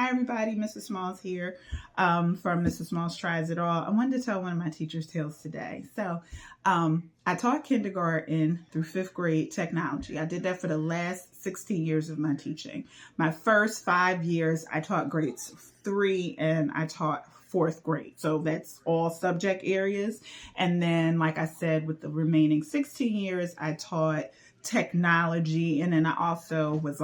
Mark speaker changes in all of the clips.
Speaker 1: Hi, everybody. Mrs. Smalls here from Mrs. Smalls Tries It All. I wanted to tell one of my teacher's tales today. I taught kindergarten through fifth grade technology. I did that for the last 16 years of my teaching. My first 5 years, I taught grades 3 and I taught fourth grade. So that's all subject areas. And then, like I said, with the remaining 16 years, I taught technology. And then I also was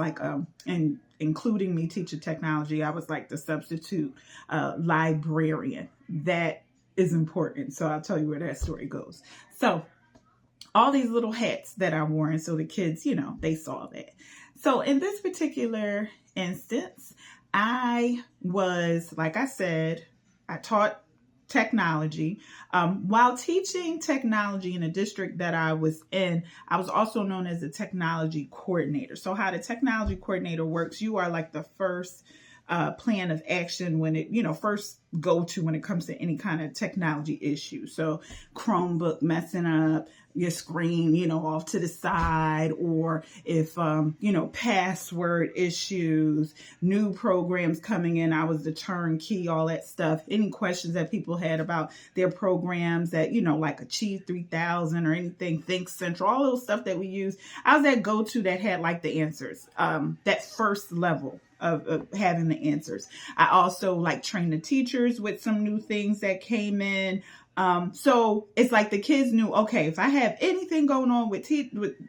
Speaker 1: including me teaching technology, I was like the substitute librarian. That is important. So I'll tell you where that story goes. So all these little hats that I wore, and so the kids, they saw that. So in this particular instance, I was, like I said, I taught technology. While teaching technology in the district that I was in, I was also known as a technology coordinator. So how the technology coordinator works, you are like the first plan of action when it, first go to when it comes to any kind of technology issue. So Chromebook messing up, your screen, off to the side, or if, password issues, new programs coming in, I was the turnkey, all that stuff. Any questions that people had about their programs that, like Achieve 3000 or anything, Think Central, all those stuff that we use. I was that go-to that had like the answers, that first level of having the answers. I also trained the teachers with some new things that came in. So it's like the kids knew, okay, if I have anything going on with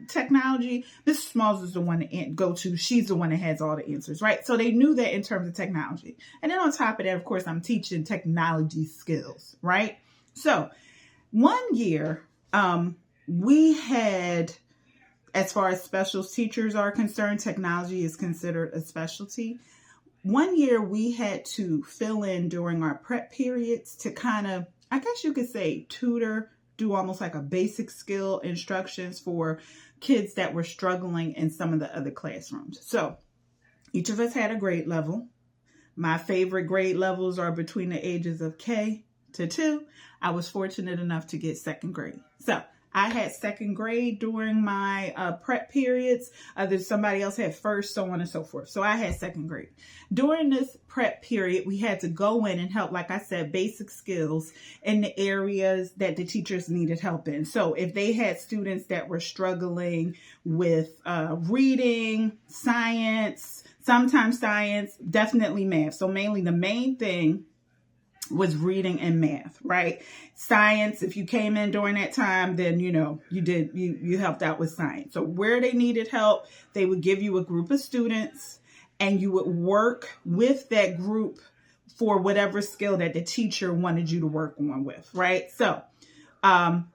Speaker 1: technology, Mrs. Smalls is the one to go to. She's the one that has all the answers, right? So they knew that in terms of technology. And then on top of that, of course, I'm teaching technology skills, right? So one year, we had, as far as special teachers are concerned, technology is considered a specialty. One year we had to fill in during our prep periods to kind of, I guess you could say, tutor, do almost like a basic skill instructions for kids that were struggling in some of the other classrooms. So each of us had a grade level. My favorite grade levels are between the ages of K to 2. I was fortunate enough to get second grade. So I had second grade during my prep periods. Somebody else had first, so on and so forth. So I had second grade. During this prep period, we had to go in and help, like I said, basic skills in the areas that the teachers needed help in. So if they had students that were struggling with reading, science, sometimes science, definitely math. So mainly the main thing was reading and math, right? Science, if you came in during that time, then, you helped out with science. So where they needed help, they would give you a group of students and you would work with that group for whatever skill that the teacher wanted you to work on with, right? So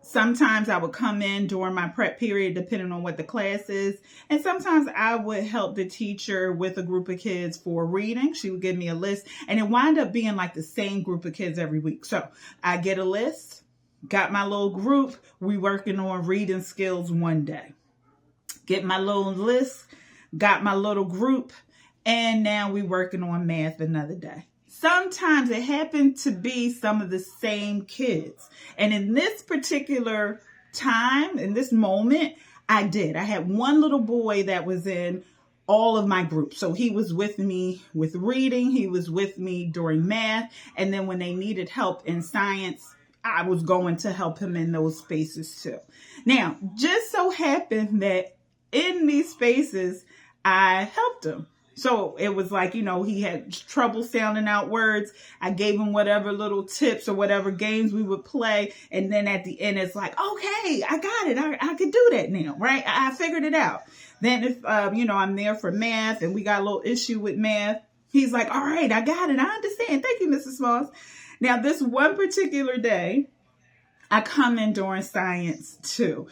Speaker 1: sometimes I would come in during my prep period, depending on what the class is. And sometimes I would help the teacher with a group of kids for reading. She would give me a list and it wound up being like the same group of kids every week. So I get a list, got my little group. We working on reading skills one day. Get my little list, got my little group. And now we working on math another day. Sometimes it happened to be some of the same kids. And in this particular time, in this moment, I had one little boy that was in all of my groups. So he was with me with reading. He was with me during math. And then when they needed help in science, I was going to help him in those spaces too. Now, just so happened that in these spaces, I helped him. So it was like, he had trouble sounding out words. I gave him whatever little tips or whatever games we would play. And then at the end, it's like, okay, I got it. I could do that now, right? I figured it out. Then if, I'm there for math and we got a little issue with math, he's like, all right, I got it. I understand. Thank you, Mrs. Smalls. Now, this one particular day, I come in during science too,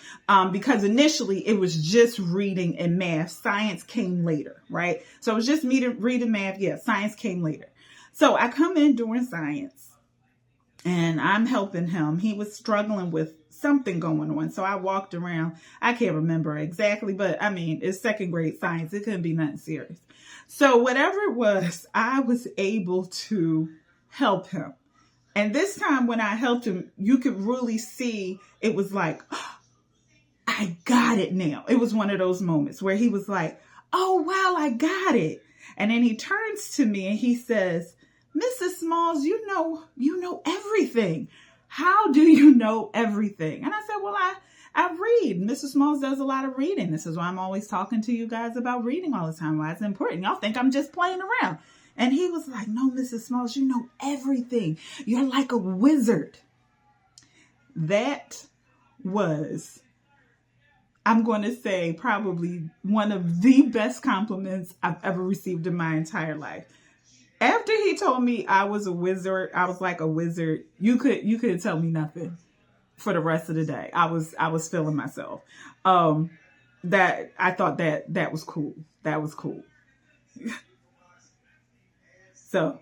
Speaker 1: because initially it was just reading and math. Science came later, right? So it was just me to read and math. Yeah, science came later. So I come in during science and I'm helping him. He was struggling with something going on. So I walked around. I can't remember exactly, but it's second grade science. It couldn't be nothing serious. So whatever it was, I was able to help him. And this time when I helped him, you could really see it was like, oh, I got it now. It was one of those moments where he was like, oh, wow, I got it. And then he turns to me and he says, Mrs. Smalls, you know everything. How do you know everything? And I said, well, I read. Mrs. Smalls does a lot of reading. This is why I'm always talking to you guys about reading all the time, why it's important. Y'all think I'm just playing around. And he was like, no, Mrs. Smalls, you know everything. You're like a wizard. That was, I'm going to say, probably one of the best compliments I've ever received in my entire life. After he told me I was a wizard, I was like a wizard. You couldn't tell me nothing for the rest of the day. I was feeling myself. That I thought that was cool. That was cool. So